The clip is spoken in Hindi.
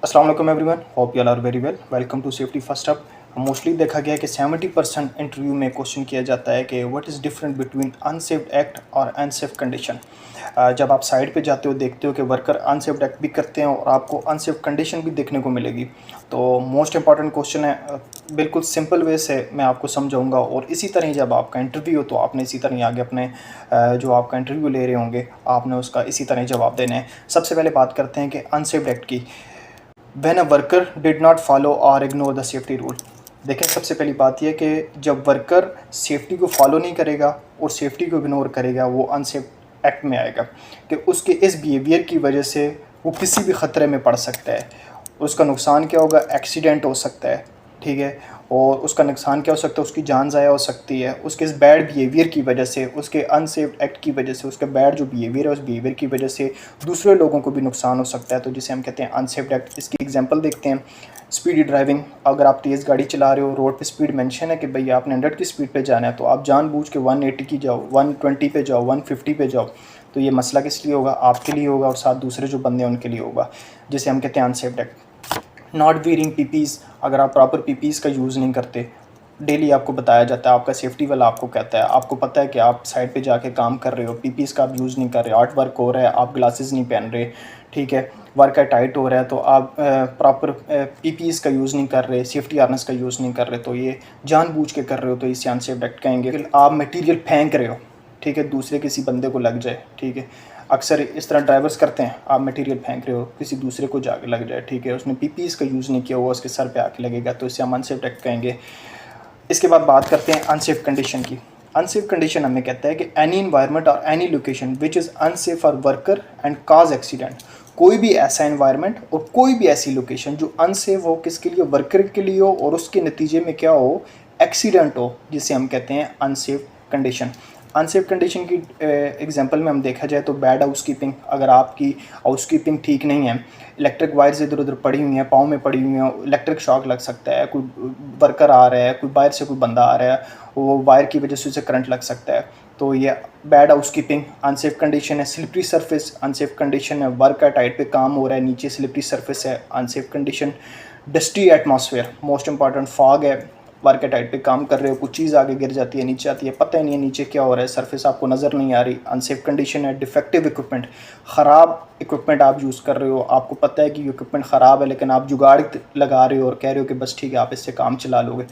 अस्सलाम वालेकुम everyone, hope you all are very well. Welcome to safety first up. Mostly देखा गया कि 70% इंटरव्यू में क्वेश्चन किया जाता है कि what is different between unsafe act और अनसेफ कंडीशन। जब आप साइड पे जाते हो देखते हो कि वर्कर अनसेफ एक्ट भी करते हैं और आपको अनसेफ कंडीशन भी देखने को मिलेगी। तो मोस्ट इंपॉर्टेंट क्वेश्चन है, बिल्कुल सिंपल वे से मैं आपको समझाऊंगा और इसी तरह जब आपका इंटरव्यू हो तो आपने इसी तरह आगे अपने जो आपका इंटरव्यू ले रहे होंगे आपने उसका इसी तरह जवाब देना है। सबसे पहले बात करते हैं कि अनसेफ एक्ट की। When a worker did not follow or ignore the safety rule। देखें, सबसे पहली बात यह कि जब वर्कर सेफ्टी को फॉलो नहीं करेगा और सेफ्टी को इग्नोर करेगा वो अनसेफ एक्ट में आएगा कि उसके इस बिहेवियर की वजह से वो किसी भी ख़तरे में पड़ सकता है। उसका नुकसान क्या होगा? एक्सीडेंट हो सकता है, ठीक है, और उसका नुकसान क्या हो सकता है? उसकी जान ज़ाया हो सकती है उसके इस बैड बिहेवियर की वजह से, उसके अनसेफ एक्ट की वजह से, उसका बैड जो बिहेवियर है उस बिहेवियर की वजह से दूसरे लोगों को भी नुकसान हो सकता है। तो जिसे हम कहते हैं अनसेफ एक्ट। इसकी एग्जांपल देखते हैं। Speedy driving. अगर आप तेज़ गाड़ी चला रहे हो, रोड पे स्पीड मेंशन है कि भाई आपने 100 की स्पीड पे जाना है, तो आप जानबूझ के 180 की जाओ, 120 पे जाओ, 150 पे जाओ, तो ये मसला किस लिए होगा? आपके लिए होगा और साथ दूसरे जो बंदे हैं उनके लिए होगा, जिसे हम कहते हैं अनसेफ एक्ट। Not wearing पीपीज़। अगर आप प्रॉपर पीपीज़ का यूज़ नहीं करते, डेली आपको बताया जाता है, आपका सेफ्टी वाला आपको कहता है, आपको पता है कि आप साइड पे जाके काम कर रहे हो, पीपीज़ का आप यूज़ नहीं कर रहे, आर्ट वर्क हो रहा है, आप ग्लासेस नहीं पहन रहे, ठीक है, वर्क है टाइट हो रहा है, तो आप प्रॉपर पीपीज़ का यूज़ नहीं कर रहे, सेफ्टी हार्नेस का यूज़ नहीं कर रहे, तो ये जानबूझ के कर रहे हो, तो इसे अनसेफ एक्ट कहेंगे। आप मटीरियल फेंक रहे हो, ठीक है, दूसरे किसी बंदे को लग जाए, ठीक है, अक्सर इस तरह ड्राइवर्स करते हैं। आप मटेरियल फेंक रहे हो, किसी दूसरे को जाके लग जाए, ठीक है, उसने पीपीज़ का यूज़ नहीं किया हुआ, उसके सर पे आके लगेगा, तो इसे हम अनसेफ एक्ट कहेंगे। इसके बाद बात करते हैं अनसेफ कंडीशन की। अनसेफ कंडीशन हमें कहता है कि एनी इन्वायरमेंट और any location which is unsafe for worker and cause accident. कोई भी ऐसा इन्वायरमेंट और कोई भी ऐसी लोकेशन जो अनसेफ हो, किसके लिए? वर्कर के लिए हो, और उसके नतीजे में क्या हो? एक्सीडेंट हो, जिसे हम कहते हैं अनसेफ कंडीशन। अनसेफ कंडीशन की एग्जांपल में हम देखा जाए तो बैड हाउसकीपिंग। अगर आपकी हाउसकीपिंग ठीक नहीं है, इलेक्ट्रिक वायर्स इधर उधर पड़ी हुई हैं, पाँव में पड़ी हुई हैं, इलेक्ट्रिक शॉक लग सकता है, कोई वर्कर आ रहा है, कोई बाहर से कोई बंदा आ रहा है, वो वायर की वजह से उसे करंट लग सकता है, तो ये बैड हाउसकीपिंग अनसेफ कंडीशन है। स्लिपरी सरफेस अनसेफ कंडीशन है। वर्क का टाइट पे काम हो रहा है, नीचे स्लिपरी सरफेस है, unsafe condition. Dusty atmosphere, most important. Fog है, वर्क के टाइट पे काम कर रहे हो, कुछ चीज़ आगे गिर जाती है, नीचे आती है, पता ही नहीं है नीचे क्या हो रहा है, सरफेस आपको नज़र नहीं आ रही, अनसेफ कंडीशन है। डिफेक्टिव इक्विपमेंट, ख़राब इक्विपमेंट आप यूज़ कर रहे हो, आपको पता है कि इक्विपमेंट ख़राब है लेकिन आप जुगाड़ लगा रहे हो और कह रहे हो कि बस ठीक है आप इससे काम चला लोगे,